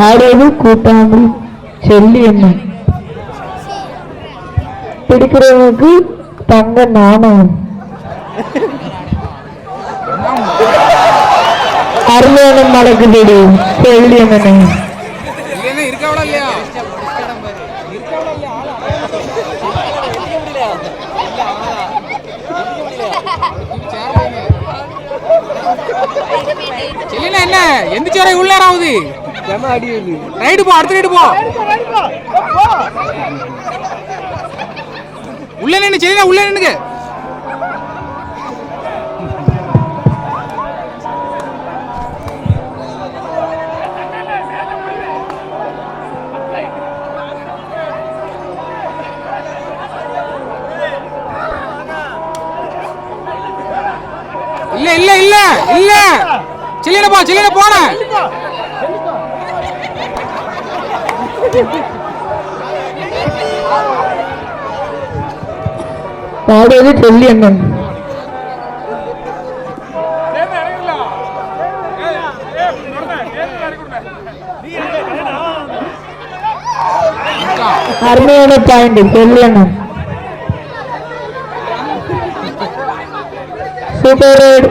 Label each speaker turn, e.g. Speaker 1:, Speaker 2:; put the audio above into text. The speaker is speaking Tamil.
Speaker 1: ஆடேது கூட்டாமல் சொல்லி என்ன பிடிக்கிறவனுக்கு தங்க நாணம் அருமையான மடக்குது சொல்லி என்ன
Speaker 2: என்ன எந்திரிச்சு வரை உள்ள ஆகுது ரைடு போ அடுத்த ரைடு போ உள்ள நின்று செல்லினா உள்ள நின்னுங்க இல்ல இல்ல இல்ல இல்ல செல்லின போன
Speaker 1: பாடுவது சொல்லி அண்ணன் அருமையான பாயிண்ட் சொல்லி அண்ணன் சூப்பர்.